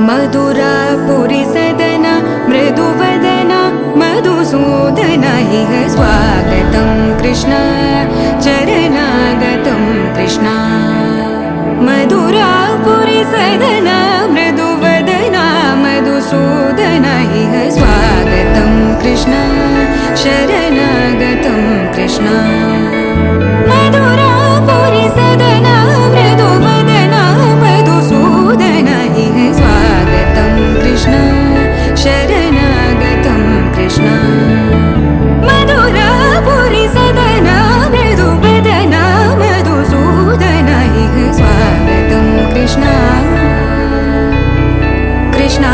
मधुरापुरी सदन मृदुवदन मधुसूदन इह स्वागतं कृष्ण चरणागतं कृष्ण मधुरापुरी सदन मृदुवदन मधुसूदन इह स्वागतं कृष्ण शरणागतं कृष्ण मधुरापुरी सदन मृदुवदन मधुसूदन इह स्वागतं कृष्ण शरणागतं कृष्ण मधुरापुरी सदन मृदुवदन मधुसूदन इह स्वागतं कृष्ण कृष्ण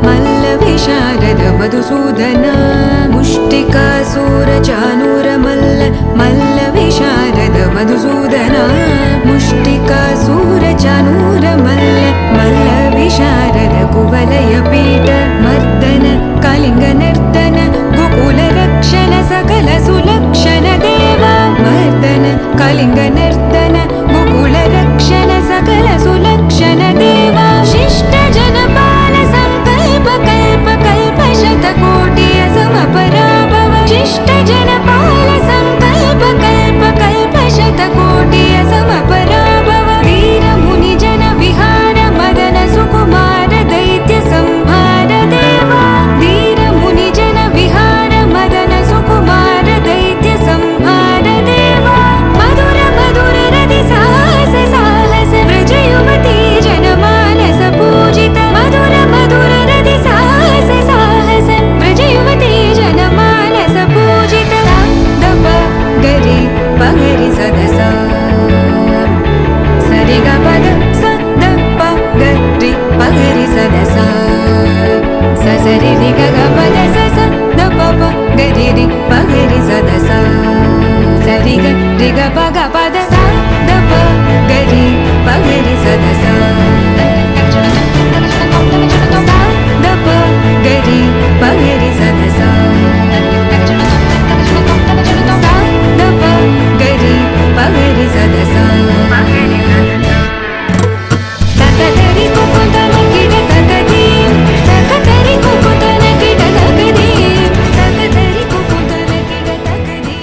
मल्लविशारद मधुसूदन मुष्टिकासूरचानूरमल्ल मल्लविशारद मधुसूदन मुष्टिकासूरचानूरमल्ल मल्लविशारद कुवलयपीठ मर्दन कलिङ्गनर्दन गोकुलरक्षण सकल सुलक्षण देवा मर्दन कलिङ्गनर्दन गोकुलरक्षण सकल सुलक्षण देवा शिष्ट जनपाल संकल्प कल्प कल्प शतकोटि असमपराभव शिष्ट जनपाल संकल्प कल्प कल्प शतकोटि असमपराभव वीर मुनि जन विहार मदन सुकुमार दैत्य संहार देवा वीर मुनि जन विहार मदन सुकुमार दैत्य संहार देवा मधुर मधुर रति साहस साहस व्रज युवती जनमानस पूजित मधुर मधुर रति साहस साहस व्रज युवती जनमानस पूजित दप गरि पगरि सदस सरि ग पद स द प गरि पगरि सदस स सरि रि ग ग पद स स द प प गरि रि पगरि सदस सरि ग रि ग प ग पद स द प गरि पगरि सदस द प गरि पगरि सदस द प गरि पगरि सदस तकतरि कुकुतन किट तकदी तकतरि कुकुतन किट तकदी तकतरि कुकुतन किट तकदी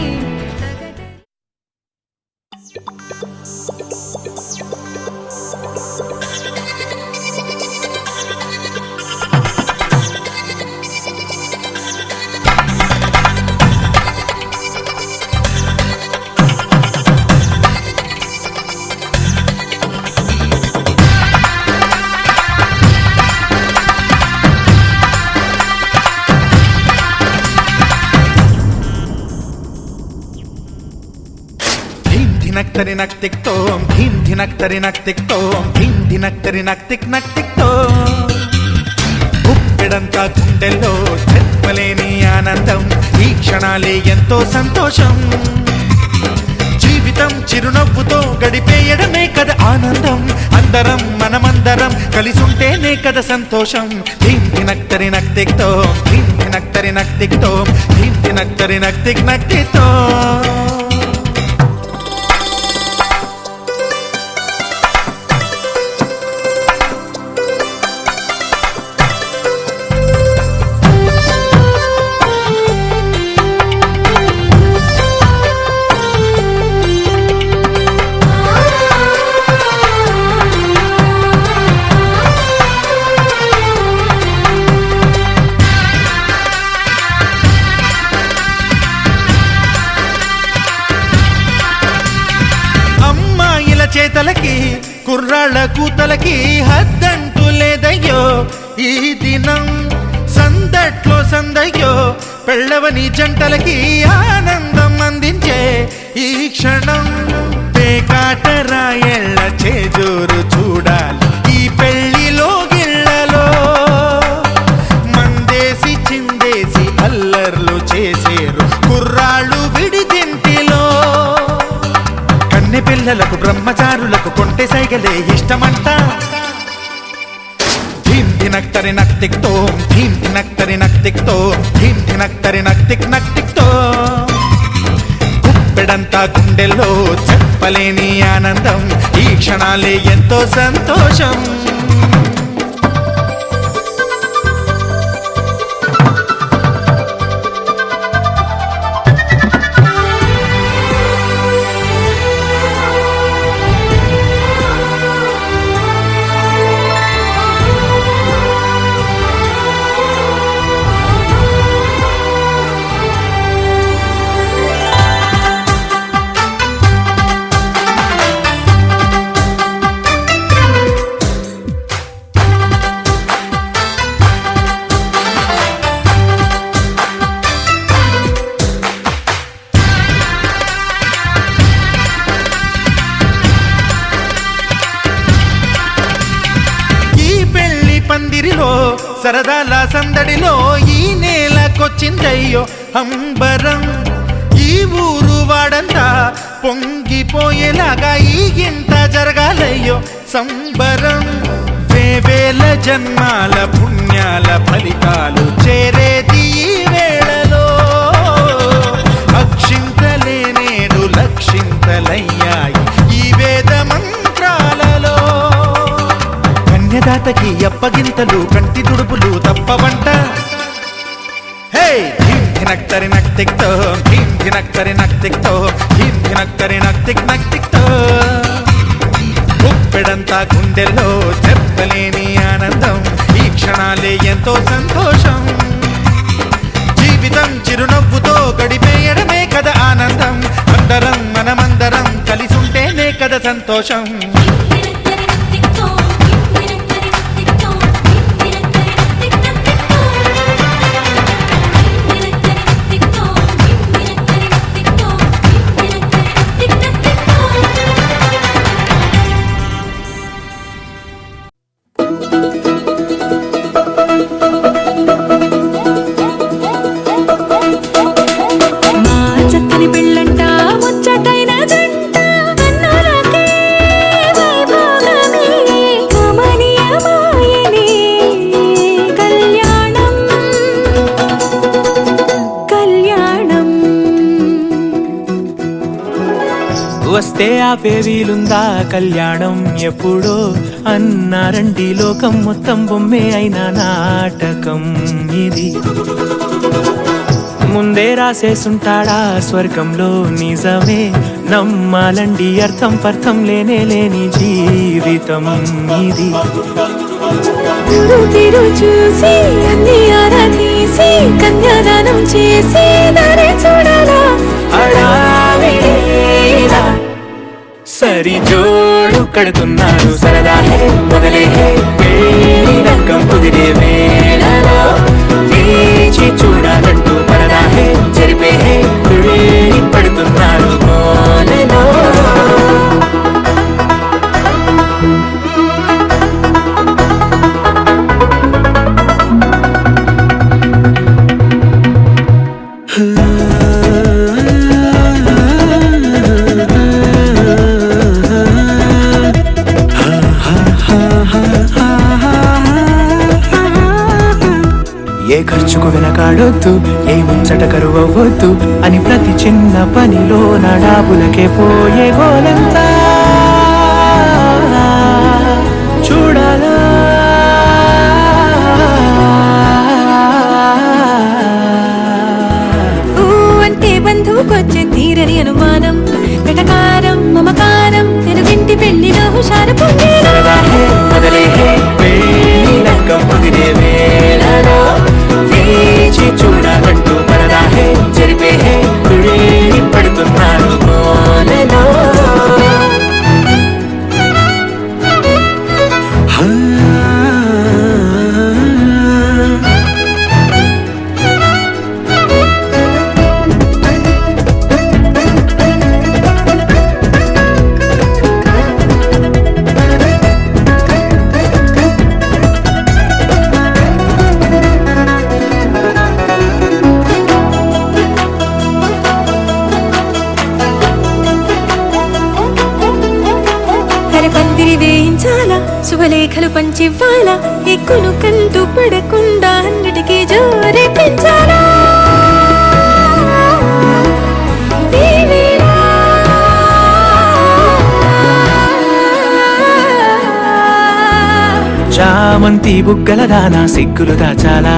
धिनक्तरि नक्तिक तोम धीम धिनक्तरि नक्तिक तोम धीम धिनक्तरि नक्तिक नक्तिक तोम ఉప్పెడంతా గుండెల్లో చెప్పలేని ఆనందం ఈ క్షణాలే ఎంతో సంతోషం జీవితం చిరునవ్వుతో గడిపేయడమే కదా ఆనందం అందరం మనమందరం కలిసి ఉంటేనే కదా సంతోషం ధీమ్ ధినక్తరి నక్తిక్ తోం ధీమ్ ధినక్తరి నక్తిక్ తోం ధీమ్ ధినక్తరి నక్తిక్ నక్తిక్ తోం చేతలకి కుర్రాళ్ళ కూతలకి హద్దంటూ లేదయ్యో ఈ దినం సందట్లో సందయ్యో పెళ్ళవని జంటలకి ఆనందం అందించే ఈ క్షణం పేకాటరాయళ్ళ చేజోరు చూడాలి ఈ పెళ్లిలో గిళ్ళలో మందేసి చిందేసి అల్లర్లు చేసేరు కుర్రాళ్ళు విడిదింటిలో కన్నె పిల్లలకు బ్రహ్మచారులకు కొంటె సైగలే ఇష్టమంట ధీమ్ ధినక్తరి నక్తిక్తో ధీం ధినక్తరి నక్తిక్తో ధీం ధినక్తరి నక్తిక్ నక్తిక్తో గుప్పెడంతా గుండెల్లో చెప్పలేని ఆనందం ఈ క్షణాలే ఎంతో సంతోషం పందిరిలో సరదాల సందడిలో ఈ నేలకొచ్చిందయ్యో అంబరం ఈ ఊరు వాడంతా పొంగిపోయేలాగా ఈ గింత జరగాలయ్యో సంబరం వేవేల జన్మాల పుణ్యాల ఫలితాలు చేరేది ఈ వేళలో అక్షింతలే నేడు లక్షింతలయ్యాయి ఈ వేద మంత్రాలలో కన్యదాతకి అప్పగింతలు కంటి దుడుపులు తప్పవంట హే ధీం ధినక్తరి నక్తిక్తో ధీం ధినక్తరి నక్తిక్తో ధీం ధినక్తరి నక్తిక్ నక్తిక్తో గుప్పెడంతా గుండెల్లో చెప్పలేని ఆనందం ఈ క్షణాలే ఎంతో సంతోషం జీవితం చిరునవ్వుతో గడిపేయడమే కదా ఆనందం అందరం మనమందరం కలిసుంటేనే కదా సంతోషం వస్తే ఆపే వీలుందా కళ్యాణం ఎప్పుడో అన్నారండి లోకం మొత్తం బొమ్మే అయిన నాటకం ఇది ముందే రాసేసుంటాడా స్వర్గంలో నిజమే నమ్మాలండి అర్థం పర్థం లేనే లేని జీవితం ఇది తిరు చూసి అన్ని ఆరాధీసి కన్యాదానం చేసి దారి చూడాలా సరి జోడు కడుతున్నారు సరదా హే మొదలే హే పెళ్లి రంగం కుదిరే వేళలో వేచి చూడాలంటూ పరదా హే జరిపే హే కుళ్ళి పడుతున్నారు కోలలో ఏ ఖర్చుకు వెనకాడొద్దు ఏ ముచ్చట కరువవద్దు అని ప్రతి చిన్న పనిలో నడాబులకే పోయే గోలంతా చూడాలా అంటే బంధువుకొచ్చే తీరని అనుమానం వెటకారం మమకారం తెలుగింటి పెళ్లిలో హుషారు మొదలే పెళ్లి రంగం కుదిరే వేళలో వేచి చూడాలంటూ పరదా హే జరిపే హే కుళ్ళి పడుతున్నారు కోలలో శుభలేఖలు పంచివ్వాలా ఎక్కును కంతు పడకుండా అన్నిటికీ జోరే పెంచాలా దీవెనా. చామంతి బుగ్గల దానా సిగ్గులు దాచాలా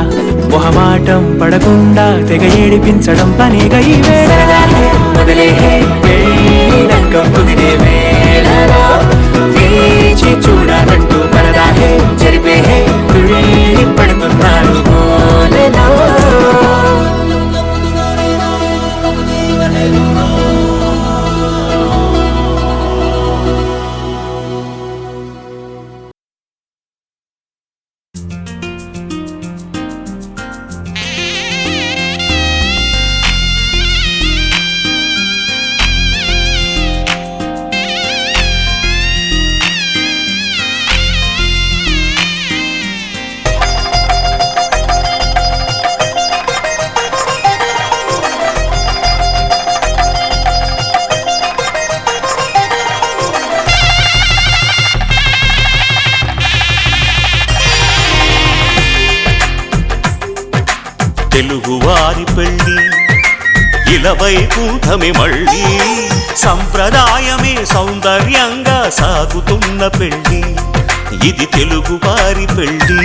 మొహమాటం పడకుండా తెగ ఏడిపించడం పనిగా ఈ వేళ. మొదలే పెళ్ళినక్కం కుదిరే వేళలో వేచి చూడాలంటూ పరదాహే జరిపే తుళ్ళి పడుతున్నారు గోలలో. తెలుగువారి పెళ్ళి ఇలవైకుంఠమే మళ్ళీ సంప్రదాయమే సౌందర్యంగా సాగుతున్న పెళ్ళి ఇది తెలుగువారి పెళ్ళి.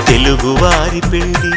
తెలుగువారి పెళ్ళి